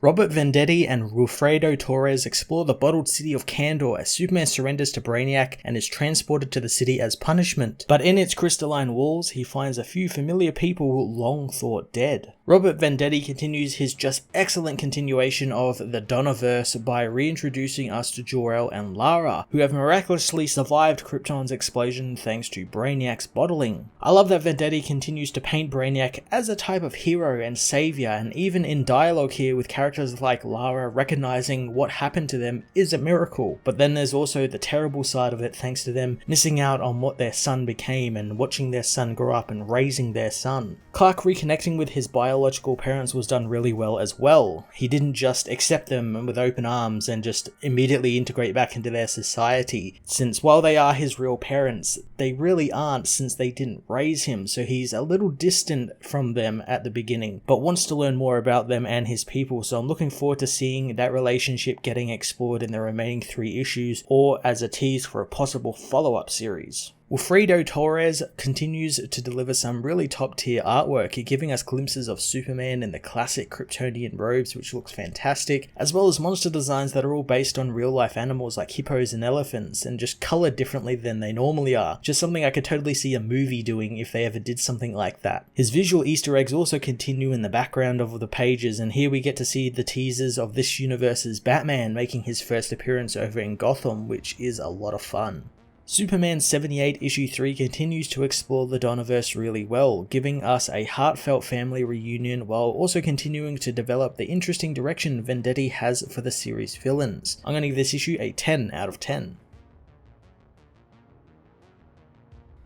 Robert Venditti and Wilfredo Torres explore the bottled city of Kandor as Superman surrenders to Brainiac and is transported to the city as punishment. But in its crystalline walls, he finds a few familiar people long thought dead. Robert Venditti continues his just excellent continuation of the Donnerverse by reintroducing us to Jor-El and Lara, who have miraculously survived Krypton's explosion thanks to Brainiac's bottling. I love that Venditti continues to paint Brainiac as a type of hero and savior, and even in dialogue here with characters like Lara recognizing what happened to them is a miracle. But then there's also the terrible side of it, thanks to them missing out on what their son became and watching their son grow up and raising their son. Clark reconnecting with his biological parents was done really well as well. He didn't just accept them with open arms and just immediately integrate back into their society, since while they are his real parents, they really aren't, since they didn't raise him, so he's a little distant from them at the beginning, but wants to learn more about them and his people, so I'm looking forward to seeing that relationship getting explored in the remaining 3 issues, or as a tease for a possible follow-up series. Wilfredo Torres continues to deliver some really top tier artwork, giving us glimpses of Superman in the classic Kryptonian robes, which looks fantastic, as well as monster designs that are all based on real life animals like hippos and elephants, and just coloured differently than they normally are. Just something I could totally see a movie doing if they ever did something like that. His visual Easter eggs also continue in the background of the pages, and here we get to see the teasers of this universe's Batman making his first appearance over in Gotham, which is a lot of fun. Superman 78 issue 3 continues to explore the Donnerverse really well, giving us a heartfelt family reunion while also continuing to develop the interesting direction Venditti has for the series villains. I'm going to give this issue a 10 out of 10.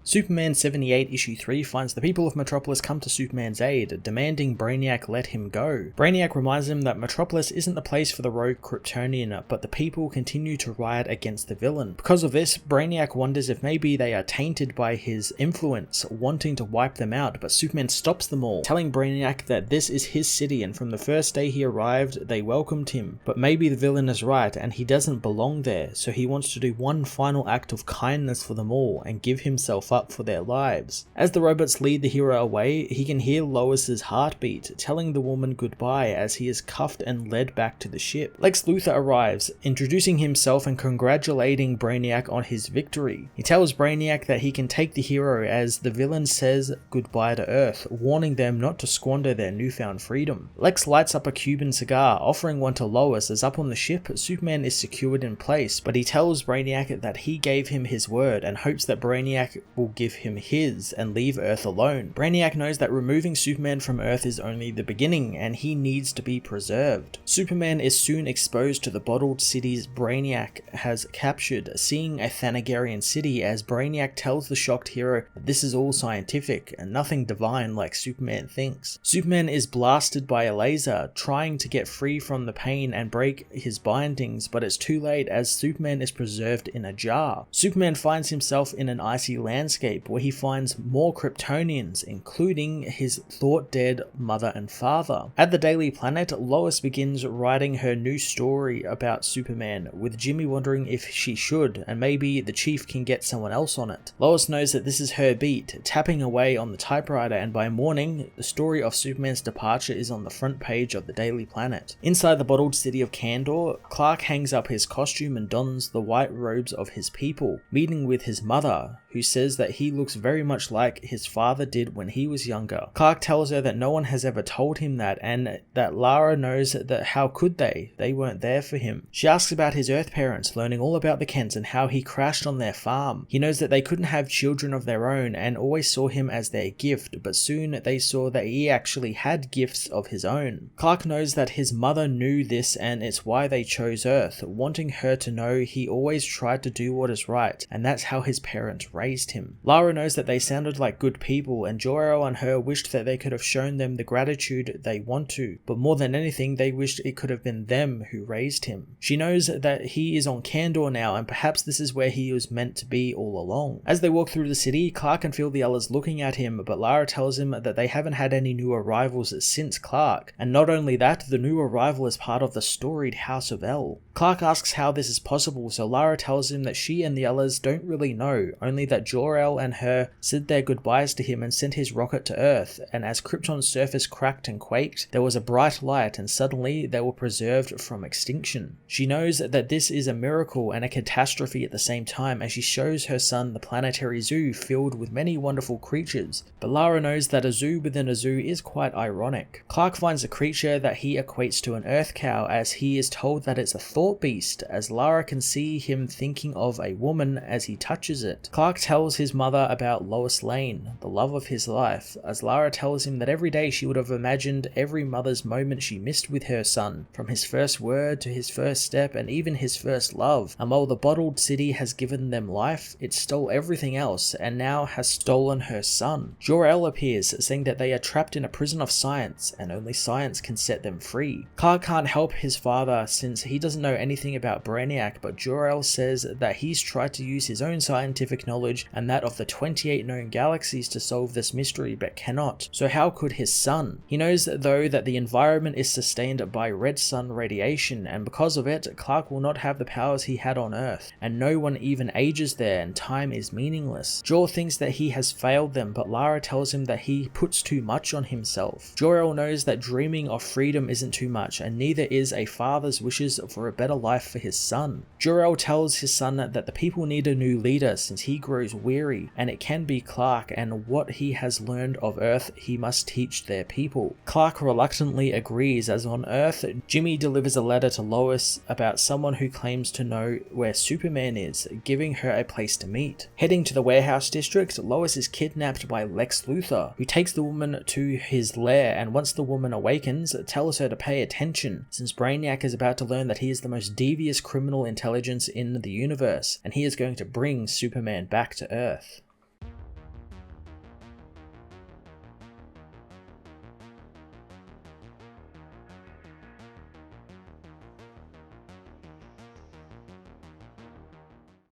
Superman 78 issue 3 finds the people of Metropolis come to Superman's aid, demanding Brainiac let him go. Brainiac reminds them that Metropolis isn't the place for the rogue Kryptonian, but the people continue to riot against the villain. Because of this, Brainiac wonders if maybe they are tainted by his influence, wanting to wipe them out, but Superman stops them all, telling Brainiac that this is his city and from the first day he arrived, they welcomed him. But maybe the villain is right and he doesn't belong there, so he wants to do one final act of kindness for them all and give himself up for their lives. As the robots lead the hero away, he can hear Lois's heartbeat, telling the woman goodbye as he is cuffed and led back to the ship. Lex Luthor arrives, introducing himself and congratulating Brainiac on his victory. He tells Brainiac that he can take the hero as the villain says goodbye to Earth, warning them not to squander their newfound freedom. Lex lights up a Cuban cigar, offering one to Lois as up on the ship, Superman is secured in place, but he tells Brainiac that he gave him his word and hopes that Brainiac will give him his and leave Earth alone. Brainiac knows that removing Superman from Earth is only the beginning and he needs to be preserved. Superman is soon exposed to the bottled cities Brainiac has captured, seeing a Thanagarian city as Brainiac tells the shocked hero that this is all scientific and nothing divine like Superman thinks. Superman is blasted by a laser, trying to get free from the pain and break his bindings, but it's too late as Superman is preserved in a jar. Superman finds himself in an icy landscape where he finds more Kryptonians, including his thought-dead mother and father. At the Daily Planet, Lois begins writing her new story about Superman, with Jimmy wondering if she should, and maybe the Chief can get someone else on it. Lois knows that this is her beat, tapping away on the typewriter, and by morning, the story of Superman's departure is on the front page of the Daily Planet. Inside the bottled city of Kandor, Clark hangs up his costume and dons the white robes of his people, meeting with his mother, who says that he looks very much like his father did when he was younger. Clark tells her that no one has ever told him that, and that Lara knows that how could they? They weren't there for him. She asks about his Earth parents, learning all about the Kents and how he crashed on their farm. He knows that they couldn't have children of their own and always saw him as their gift, but soon they saw that he actually had gifts of his own. Clark knows that his mother knew this and it's why they chose Earth, wanting her to know he always tried to do what is right, and that's how his parents raised him. Lara knows that they sounded like good people, and Jor-El and her wished that they could have shown them the gratitude they want to, but more than anything they wished it could have been them who raised him. She knows that he is on Kandor now, and perhaps this is where he was meant to be all along. As they walk through the city, Clark can feel the others looking at him, but Lara tells him that they haven't had any new arrivals since Clark, and not only that, the new arrival is part of the storied House of El. Clark asks how this is possible, so Lara tells him that she and the others don't really know, only that Jor Jor-El and her said their goodbyes to him and sent his rocket to Earth, and as Krypton's surface cracked and quaked, there was a bright light and suddenly they were preserved from extinction. She knows that this is a miracle and a catastrophe at the same time as she shows her son the planetary zoo filled with many wonderful creatures, but Lara knows that a zoo within a zoo is quite ironic. Clark finds a creature that he equates to an Earth cow as he is told that it's a thought beast, as Lara can see him thinking of a woman as he touches it. Clark tells his mother about Lois Lane, the love of his life, as Lara tells him that every day she would have imagined every mother's moment she missed with her son, from his first word to his first step and even his first love, and while the bottled city has given them life, it stole everything else and now has stolen her son. Jor-El appears, saying that they are trapped in a prison of science and only science can set them free. Clark can't help his father since he doesn't know anything about Brainiac, but Jor-El says that he's tried to use his own scientific knowledge and that of the 28 known galaxies to solve this mystery but cannot. So how could his son? He knows though that the environment is sustained by red sun radiation, and because of it, Clark will not have the powers he had on Earth, and no one even ages there and time is meaningless. Jor thinks that he has failed them, but Lara tells him that he puts too much on himself. Jor-El knows that dreaming of freedom isn't too much, and neither is a father's wishes for a better life for his son. Jor-El tells his son that the people need a new leader since he grows weary, and it can be Clark, and what he has learned of Earth he must teach their people. Clark reluctantly agrees, as on Earth, Jimmy delivers a letter to Lois about someone who claims to know where Superman is, giving her a place to meet. Heading to the warehouse district, Lois is kidnapped by Lex Luthor, who takes the woman to his lair, and once the woman awakens, tells her to pay attention, since Brainiac is about to learn that he is the most devious criminal intelligence in the universe, and he is going to bring Superman back to Earth.